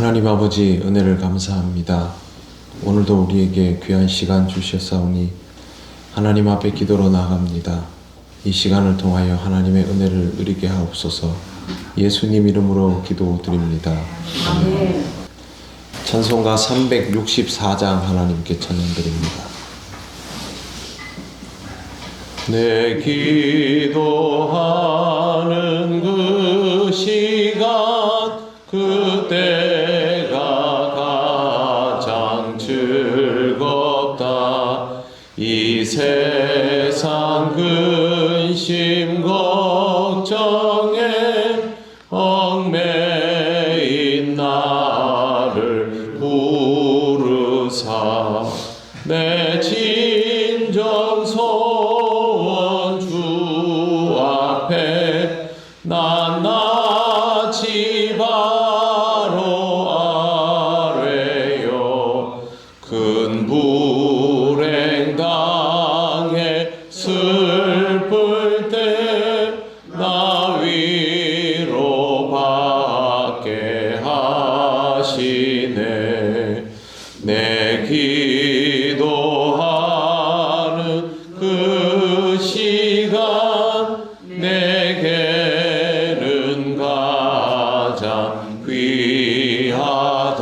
하나님 아버지 은혜를 감사합니다. 오늘도 우리에게 귀한 시간 주셨사오니 하나님 앞에 기도로 나아갑니다. 이 시간을 통하여 하나님의 은혜를 누리게 하옵소서. 예수님 이름으로 기도드립니다. 아멘. 찬송가 364장 하나님께 찬양드립니다. 내 기도하는 그 시간 그때가 가장 즐겁다. 이 세상 근심 걱정에 얽매인 나를 부르사 내 진정 소원 주 앞에 낱낱이 바로 아뢰요. 큰 불행 당해 슬플 때 나 위로받게 하시네. 내 기도하는 그 시간 내게는 가장 귀하다.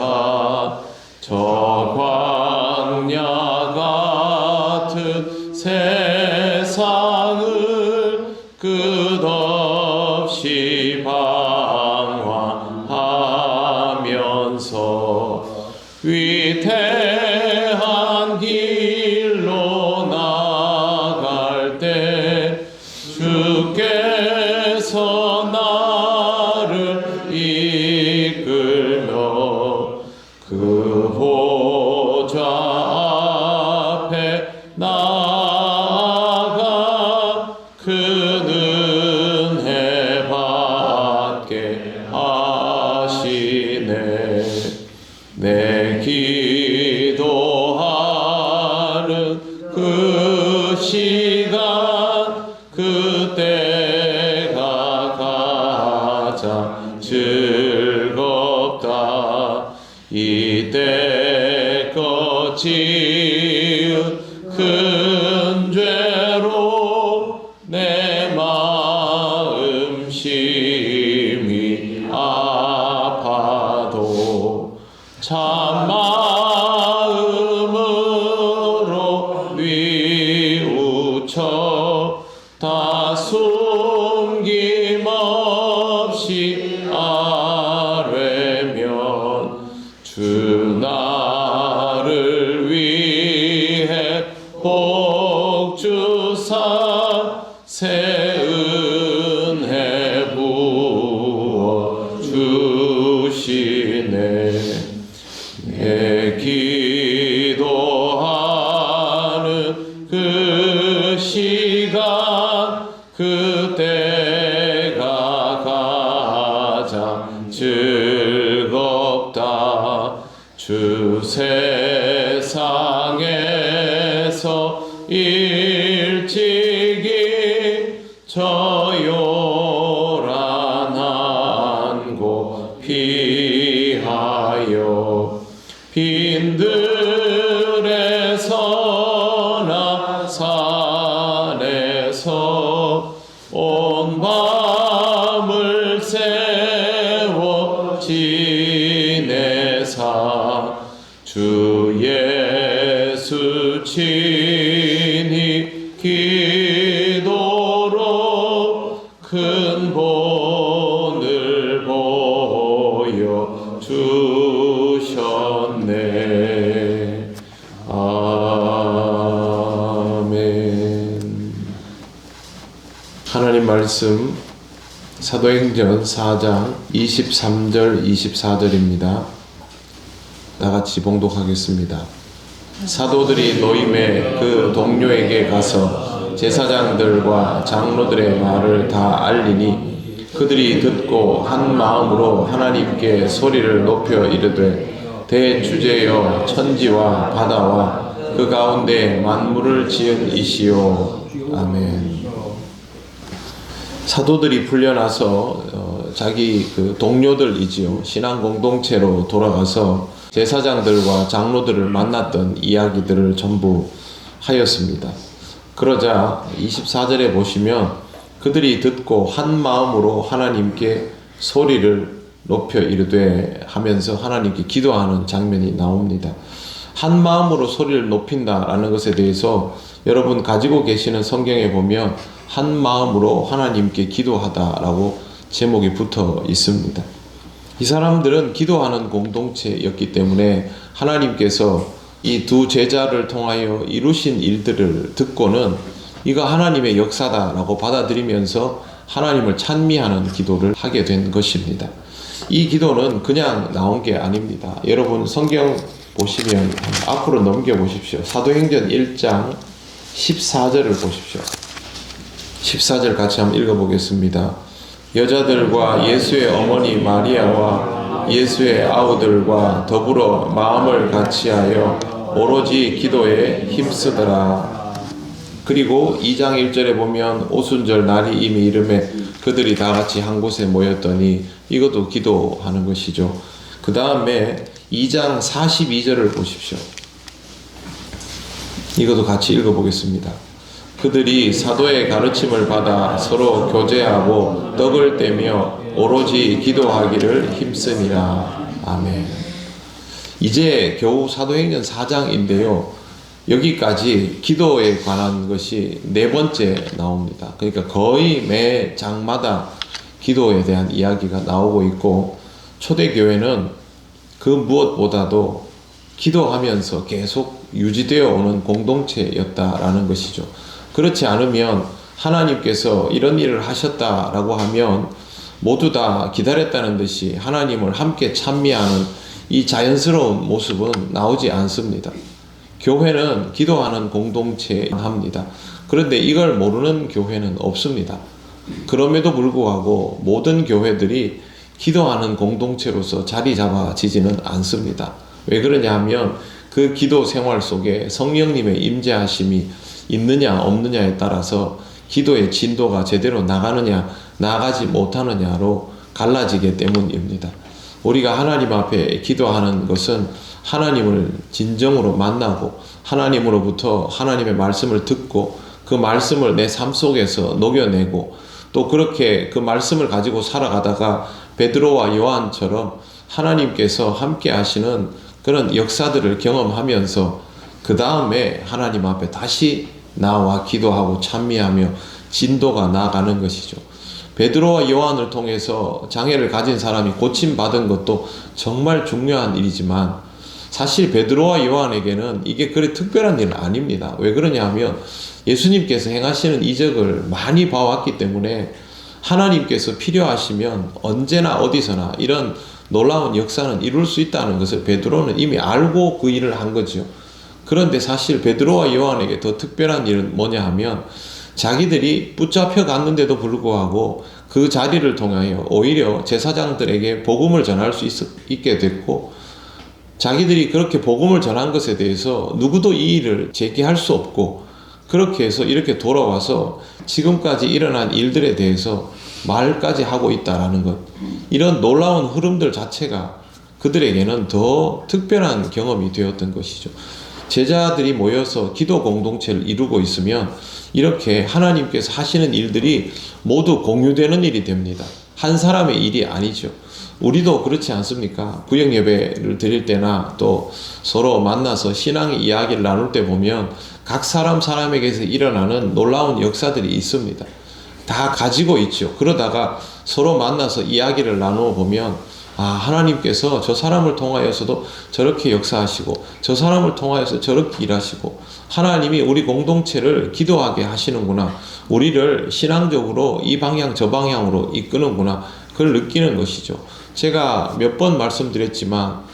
저 광야 같은 세상을 끝없이 방황하면서 위태한 길로 나갈 때 주께서 나를 이끌며 그 보좌 앞에 나아가 그 은혜 받게 하시네. 내 기도하는 그 시간 그때가 가장 즐겁다. 이때껏 지은 큰 죄로 내 마음 심히 아파도 참마음으로 뉘우쳐 다 숨김없이 아뢰면 주 나를 위해 복 주사 새 은혜 부어 주시네. 내 기도하는 그 시간 그때가 가장 즐겁다. 주 세상에서 일찍이 저 요란한 곳 피하여 빈들에서나 산에서 온 밤을 세워 지내사 주 예수 친히 기도로 큰 본을 보여 주셨네. 아멘. 하나님 말씀 사도행전 4장 23절 24절입니다. 나같이 봉독하겠습니다. 사도들이 노임에 그 동료에게 가서 제사장들과 장로들의 말을 다 알리니 그들이 듣고 한 마음으로 하나님께 소리를 높여 이르되 대주제여 천지와 바다와 그 가운데 만물을 지은 이시오. 아멘. 사도들이 풀려나서 자기 그 동료들이지요. 신앙 공동체로 돌아가서 제사장들과 장로들을 만났던 이야기들을 전부 하였습니다. 그러자 24절에 보시면 그들이 듣고 한 마음으로 하나님께 소리를 높여 이르되 하면서 하나님께 기도하는 장면이 나옵니다. 한 마음으로 소리를 높인다라는 것에 대해서 여러분 가지고 계시는 성경에 보면 한 마음으로 하나님께 기도하다라고 제목이 붙어 있습니다. 이 사람들은 기도하는 공동체였기 때문에 하나님께서 이 두 제자를 통하여 이루신 일들을 듣고는 이거 하나님의 역사다라고 받아들이면서 하나님을 찬미하는 기도를 하게 된 것입니다. 이 기도는 그냥 나온 게 아닙니다. 여러분 성경 보시면 앞으로 넘겨보십시오. 사도행전 1장 14절을 보십시오. 14절 같이 한번 읽어보겠습니다. 여자들과 예수의 어머니 마리아와 예수의 아우들과 더불어 마음을 같이하여 오로지 기도에 힘쓰더라. 그리고 2장 1절에 보면 오순절 날이 이미 이름에 그들이 다 같이 한 곳에 모였더니 이것도 기도하는 것이죠. 그 다음에 2장 42절을 보십시오. 이것도 같이 읽어보겠습니다. 그들이 사도의 가르침을 받아 서로 교제하고 떡을 떼며 오로지 기도하기를 힘쓰니라. 아멘. 이제 겨우 사도행전 4장인데요. 여기까지 기도에 관한 것이 네 번째 나옵니다. 그러니까 거의 매 장마다 기도에 대한 이야기가 나오고 있고 초대교회는 그 무엇보다도 기도하면서 계속 유지되어 오는 공동체였다라는 것이죠. 그렇지 않으면 하나님께서 이런 일을 하셨다라고 하면 모두 다 기다렸다는 듯이 하나님을 함께 찬미하는 이 자연스러운 모습은 나오지 않습니다. 교회는 기도하는 공동체합니다. 그런데 이걸 모르는 교회는 없습니다. 그럼에도 불구하고 모든 교회들이 기도하는 공동체로서 자리 잡아지지는 않습니다. 왜 그러냐 하면 그 기도 생활 속에 성령님의 임재하심이 있느냐 없느냐에 따라서 기도의 진도가 제대로 나가느냐 나가지 못하느냐로 갈라지기 때문입니다. 우리가 하나님 앞에 기도하는 것은 하나님을 진정으로 만나고 하나님으로부터 하나님의 말씀을 듣고 그 말씀을 내 삶 속에서 녹여내고 또 그렇게 그 말씀을 가지고 살아가다가 베드로와 요한처럼 하나님께서 함께 하시는 그런 역사들을 경험하면서 그 다음에 하나님 앞에 다시 나와 기도하고 찬미하며 진도가 나아가는 것이죠. 베드로와 요한을 통해서 장애를 가진 사람이 고침받은 것도 정말 중요한 일이지만 사실 베드로와 요한에게는 이게 그리 특별한 일은 아닙니다. 왜 그러냐 하면 예수님께서 행하시는 이적을 많이 봐왔기 때문에 하나님께서 필요하시면 언제나 어디서나 이런 놀라운 역사는 이룰 수 있다는 것을 베드로는 이미 알고 그 일을 한 거죠. 그런데 사실 베드로와 요한에게 더 특별한 일은 뭐냐 하면 자기들이 붙잡혀 갔는데도 불구하고 그 자리를 통하여 오히려 제사장들에게 복음을 전할 수 있게 됐고 자기들이 그렇게 복음을 전한 것에 대해서 누구도 이 일을 제기할 수 없고 그렇게 해서 이렇게 돌아와서 지금까지 일어난 일들에 대해서 말까지 하고 있다라는 것, 이런 놀라운 흐름들 자체가 그들에게는 더 특별한 경험이 되었던 것이죠. 제자들이 모여서 기도 공동체를 이루고 있으면 이렇게 하나님께서 하시는 일들이 모두 공유되는 일이 됩니다. 한 사람의 일이 아니죠. 우리도 그렇지 않습니까? 구역 예배를 드릴 때나 또 서로 만나서 신앙의 이야기를 나눌 때 보면 각 사람에게서 일어나는 놀라운 역사들이 있습니다. 다 가지고 있죠. 그러다가 서로 만나서 이야기를 나누어 보면 하나님께서 저 사람을 통하여서도 저렇게 역사하시고 저 사람을 통하여서 저렇게 일하시고 하나님이 우리 공동체를 기도하게 하시는구나. 우리를 신앙적으로 이 방향 저 방향으로 이끄는구나. 그걸 느끼는 것이죠. 제가 몇 번 말씀드렸지만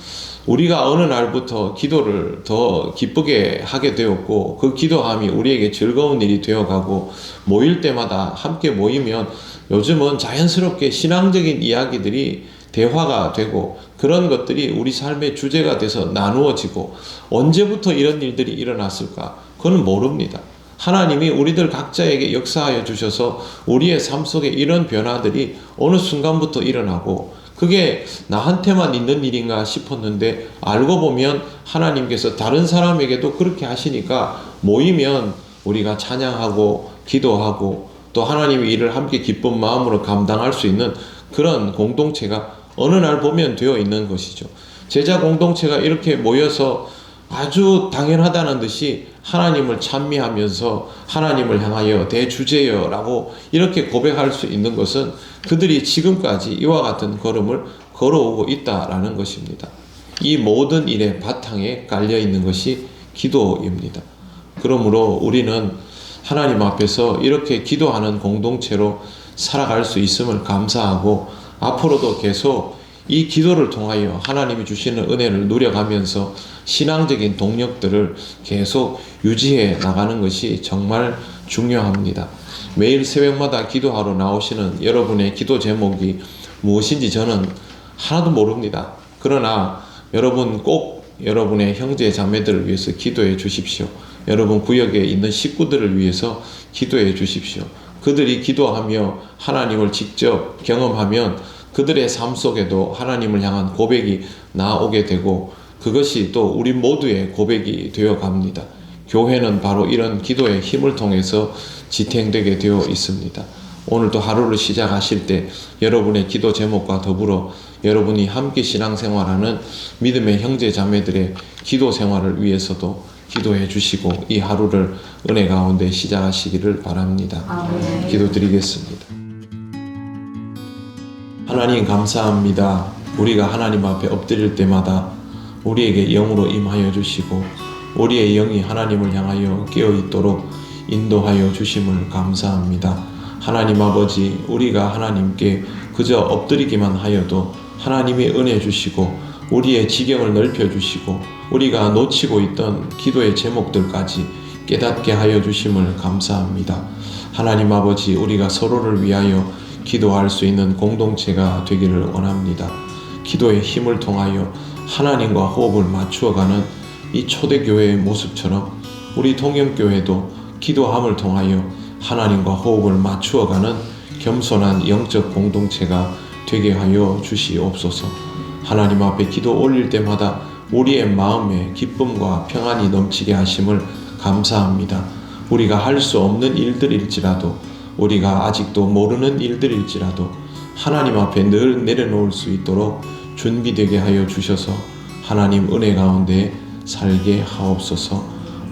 우리가 어느 날부터 기도를 더 기쁘게 하게 되었고 그 기도함이 우리에게 즐거운 일이 되어가고 모일 때마다 함께 모이면 요즘은 자연스럽게 신앙적인 이야기들이 대화가 되고 그런 것들이 우리 삶의 주제가 돼서 나누어지고 언제부터 이런 일들이 일어났을까? 그건 모릅니다. 하나님이 우리들 각자에게 역사하여 주셔서 우리의 삶 속에 이런 변화들이 어느 순간부터 일어나고 그게 나한테만 있는 일인가 싶었는데 알고 보면 하나님께서 다른 사람에게도 그렇게 하시니까 모이면 우리가 찬양하고 기도하고 또 하나님의 일을 함께 기쁜 마음으로 감당할 수 있는 그런 공동체가 어느 날 보면 되어 있는 것이죠. 제자 공동체가 이렇게 모여서 아주 당연하다는 듯이 하나님을 찬미하면서 하나님을 향하여 대주제여 라고 이렇게 고백할 수 있는 것은 그들이 지금까지 이와 같은 걸음을 걸어오고 있다라는 것입니다. 이 모든 일의 바탕에 깔려 있는 것이 기도입니다. 그러므로 우리는 하나님 앞에서 이렇게 기도하는 공동체로 살아갈 수 있음을 감사하고 앞으로도 계속 이 기도를 통하여 하나님이 주시는 은혜를 누려가면서 신앙적인 동력들을 계속 유지해 나가는 것이 정말 중요합니다. 매일 새벽마다 기도하러 나오시는 여러분의 기도 제목이 무엇인지 저는 하나도 모릅니다. 그러나 여러분 꼭 여러분의 형제 자매들을 위해서 기도해 주십시오. 여러분 구역에 있는 식구들을 위해서 기도해 주십시오. 그들이 기도하며 하나님을 직접 경험하면 그들의 삶 속에도 하나님을 향한 고백이 나오게 되고 그것이 또 우리 모두의 고백이 되어 갑니다. 교회는 바로 이런 기도의 힘을 통해서 지탱되게 되어 있습니다. 오늘도 하루를 시작하실 때 여러분의 기도 제목과 더불어 여러분이 함께 신앙생활하는 믿음의 형제 자매들의 기도 생활을 위해서도 기도해 주시고 이 하루를 은혜 가운데 시작하시기를 바랍니다. 아멘. 기도드리겠습니다. 하나님 감사합니다. 우리가 하나님 앞에 엎드릴 때마다 우리에게 영으로 임하여 주시고 우리의 영이 하나님을 향하여 깨어있도록 인도하여 주심을 감사합니다. 하나님 아버지, 우리가 하나님께 그저 엎드리기만 하여도 하나님이 은혜 주시고 우리의 지경을 넓혀 주시고 우리가 놓치고 있던 기도의 제목들까지 깨닫게 하여 주심을 감사합니다. 하나님 아버지, 우리가 서로를 위하여 기도할 수 있는 공동체가 되기를 원합니다. 기도의 힘을 통하여 하나님과 호흡을 맞추어가는 이 초대교회의 모습처럼 우리 통영교회도 기도함을 통하여 하나님과 호흡을 맞추어가는 겸손한 영적 공동체가 되게 하여 주시옵소서. 하나님 앞에 기도 올릴 때마다 우리의 마음에 기쁨과 평안이 넘치게 하심을 감사합니다. 우리가 할 수 없는 일들일지라도 우리가 아직도 모르는 일들일지라도 하나님 앞에 늘 내려놓을 수 있도록 준비되게 하여 주셔서 하나님 은혜 가운데 살게 하옵소서.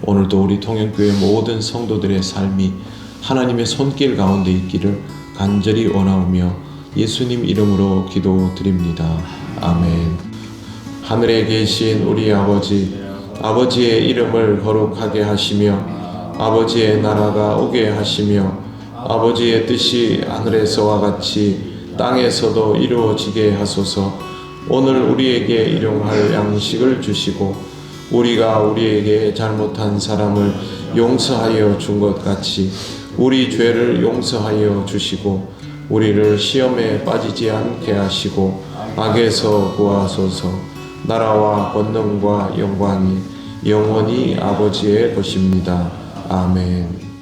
오늘도 우리 통영교회 모든 성도들의 삶이 하나님의 손길 가운데 있기를 간절히 원하오며 예수님 이름으로 기도드립니다. 아멘. 하늘에 계신 우리 아버지, 아버지의 이름을 거룩하게 하시며 아버지의 나라가 오게 하시며 아버지의 뜻이 하늘에서와 같이 땅에서도 이루어지게 하소서. 오늘 우리에게 일용할 양식을 주시고 우리가 우리에게 잘못한 사람을 용서하여 준 것 같이 우리 죄를 용서하여 주시고 우리를 시험에 빠지지 않게 하시고 악에서 구하소서. 나라와 권능과 영광이 영원히 아버지의 것입니다. 아멘.